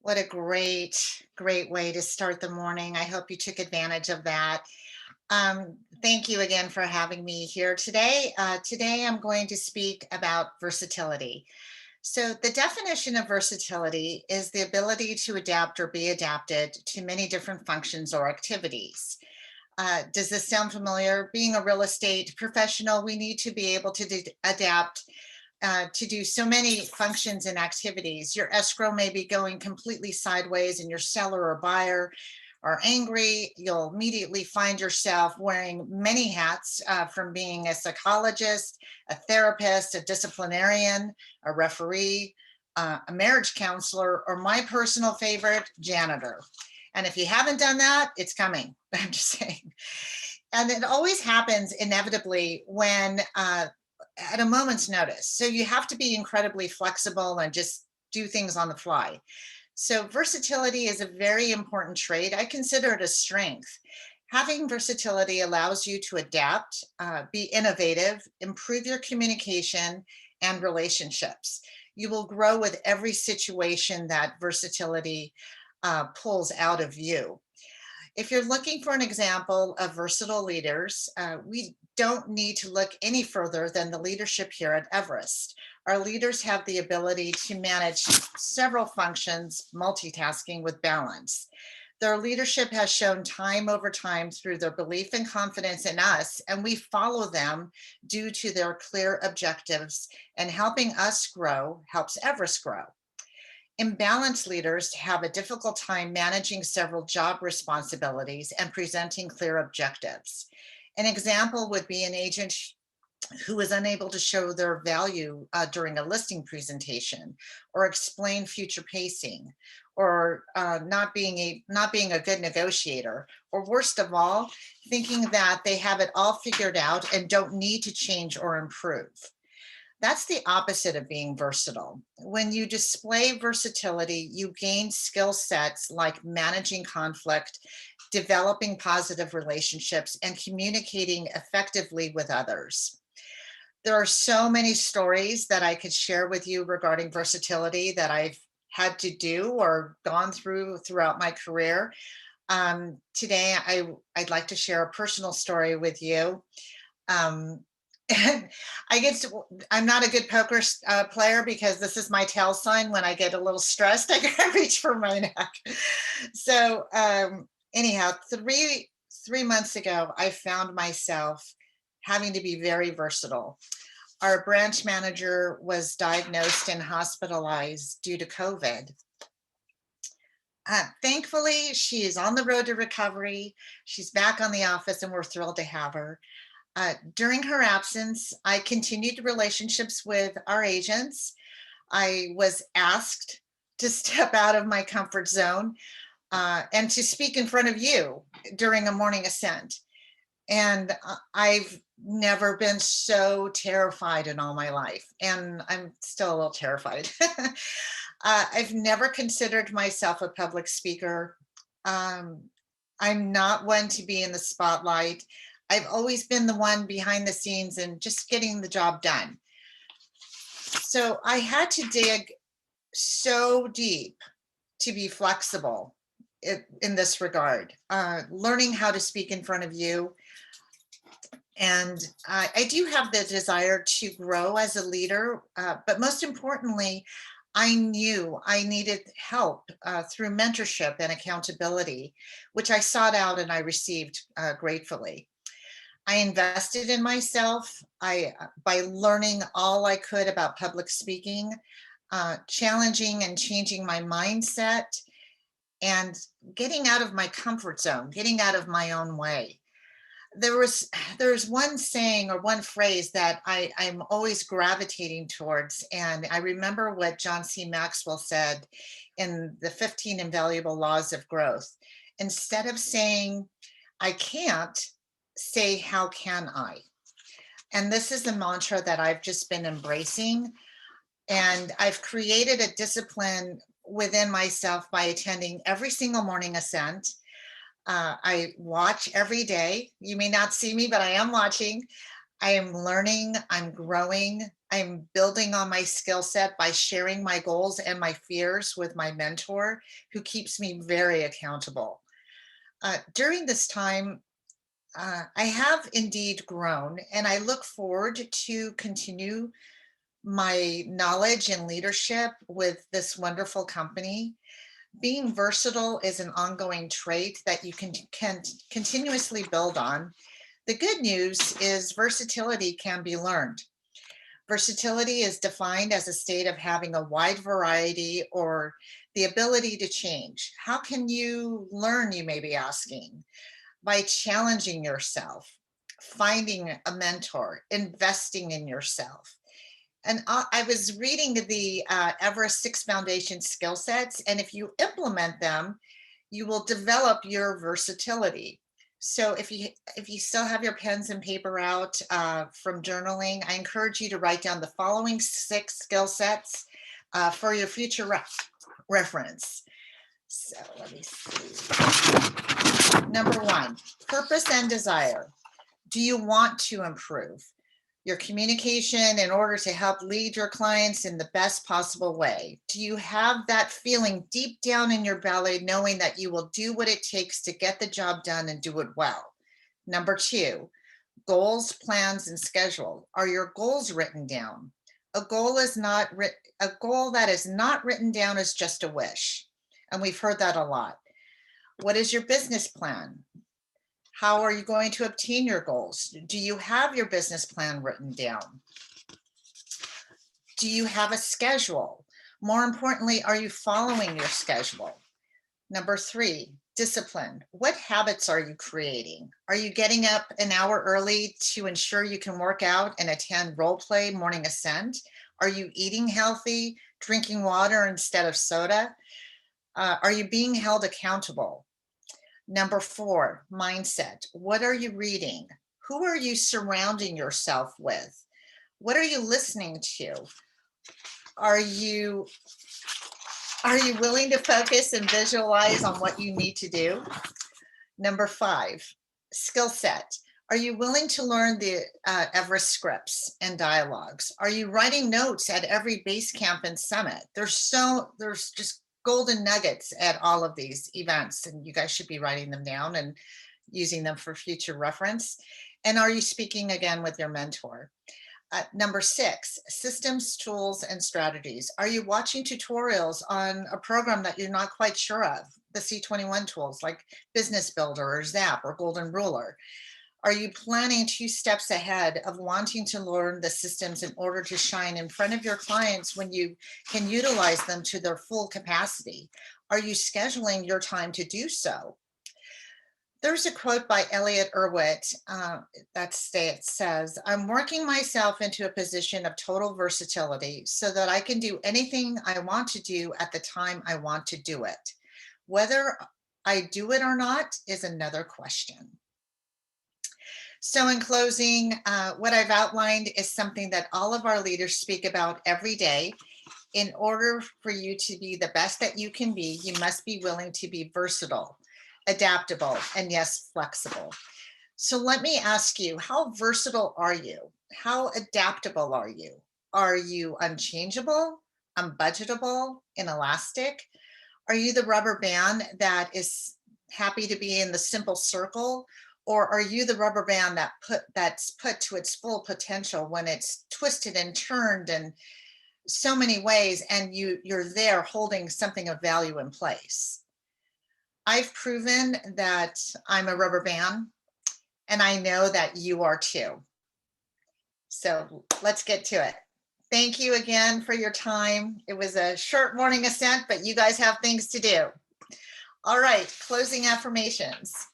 What a great way to start the morning. I hope you took advantage of that. Thank you again for having me here today. Today, I'm going to speak about versatility. So, the definition of versatility is the ability to adapt or be adapted to many different functions or activities. Does this sound familiar? Being a real estate professional, we need to be able to adapt to do so many functions and activities. Your escrow may be going completely sideways, and your seller or buyer are angry. You'll immediately find yourself wearing many hats from being a psychologist, a therapist, a disciplinarian, a referee, a marriage counselor, or my personal favorite, janitor. And if you haven't done that, it's coming. I'm just saying. And it always happens inevitably when at a moment's notice. So you have to be incredibly flexible and just do things on the fly. So versatility is a very important trait. I consider it a strength. Having versatility allows you to adapt, be innovative, improve your communication and relationships. You will grow with every situation that versatility pulls out of you. If you're looking for an example of versatile leaders, we don't need to look any further than the leadership here at Everest. Our leaders have the ability to manage several functions, multitasking with balance. Their leadership has shown time over time through their belief and confidence in us, and we follow them due to their clear objectives, and helping us grow helps Everest grow. Imbalanced leaders have a difficult time managing several job responsibilities and presenting clear objectives. An example would be an agent who is unable to show their value during a listing presentation, or explain future pacing, or not being a good negotiator, or worst of all, thinking that they have it all figured out and don't need to change or improve. That's the opposite of being versatile. When you display versatility, you gain skill sets like managing conflict, developing positive relationships, and communicating effectively with others. There are so many stories that I could share with you regarding versatility that I've had to do or gone through throughout my career. Today, I'd like to share a personal story with you. Um, and I get to, I'm not a good poker player because this is my tail sign. When I get a little stressed, I gotta reach for my neck. So anyhow, three months ago, I found myself having to be very versatile. Our branch manager was diagnosed and hospitalized due to COVID. Thankfully, she is on the road to recovery. She's back on the office, and we're thrilled to have her. During her absence, I continued relationships with our agents. I was asked to step out of my comfort zone and to speak in front of you during a morning ascent. And I've never been so terrified in all my life. And I'm still a little terrified. I've never considered myself a public speaker. Um, I'm not one to be in the spotlight. I've always been the one behind the scenes and just getting the job done. So I had to dig so deep to be flexible in this regard, learning how to speak in front of you. And I do have the desire to grow as a leader, but most importantly, I knew I needed help through mentorship and accountability, which I sought out and I received gratefully. I invested in myself by learning all I could about public speaking, challenging and changing my mindset, and getting out of my comfort zone, getting out of my own way. There's one saying or one phrase that I'm always gravitating towards, and I remember what John C. Maxwell said in the 15 Invaluable Laws of Growth. Instead of saying, I can't, say, how can I? And this is the mantra that I've just been embracing. And I've created a discipline within myself by attending every single morning ascent. I watch every day. You may not see me, but I am watching. I am learning, I'm growing, I'm building on my skill set by sharing my goals and my fears with my mentor, who keeps me very accountable. During this time, I have indeed grown, and I look forward to continue my knowledge and leadership with this wonderful company. Being versatile is an ongoing trait that you can continuously build on. The good news is versatility can be learned. Versatility is defined as a state of having a wide variety or the ability to change. How can you learn, you may be asking? By challenging yourself, finding a mentor, investing in yourself. And I was reading the Everest 6 Foundation skill sets, and if you implement them, you will develop your versatility. So if you still have your pens and paper out from journaling, I encourage you to write down the following 6 skill sets for your future reference. So let me see. Number 1, purpose and desire. Do you want to improve your communication in order to help lead your clients in the best possible way? Do you have that feeling deep down in your belly, knowing that you will do what it takes to get the job done and do it well? Number 2, goals, plans, and schedule. Are your goals written down? A goal that is not written down is just a wish. And we've heard that a lot. What is your business plan? How are you going to obtain your goals? Do you have your business plan written down? Do you have a schedule? More importantly, are you following your schedule? Number 3, discipline. What habits are you creating? Are you getting up an hour early to ensure you can work out and attend role play morning Ascent? Are you eating healthy, drinking water instead of soda? Are you being held accountable? Number 4, mindset. What are you reading? Who are you surrounding yourself with? What are you listening to? Are you willing to focus and visualize on what you need to do? Number 5, skill set. Are you willing to learn the Everest scripts and dialogues? Are you writing notes at every base camp and summit? There's just golden nuggets at all of these events, and you guys should be writing them down and using them for future reference. And are you speaking again with your mentor? Number 6, systems, tools, and strategies. Are you watching tutorials on a program that you're not quite sure of? The C21 tools like Business Builder or Zap or Golden Ruler. Are you planning 2 steps ahead of wanting to learn the systems in order to shine in front of your clients when you can utilize them to their full capacity? Are you scheduling your time to do so? There's a quote by Elliot Erwitt that says, "I'm working myself into a position of total versatility so that I can do anything I want to do at the time I want to do it. Whether I do it or not is another question." So in closing, what I've outlined is something that all of our leaders speak about every day. In order for you to be the best that you can be, you must be willing to be versatile, adaptable, and yes, flexible. So let me ask you, how versatile are you? How adaptable are you? Are you unchangeable, unbudgetable, inelastic? Are you the rubber band that is happy to be in the simple circle? Or are you the rubber band that's put to its full potential when it's twisted and turned in so many ways, and you're there holding something of value in place? I've proven that I'm a rubber band, and I know that you are too. So let's get to it. Thank you again for your time. It was a short morning Ascent, but you guys have things to do. All right, closing affirmations.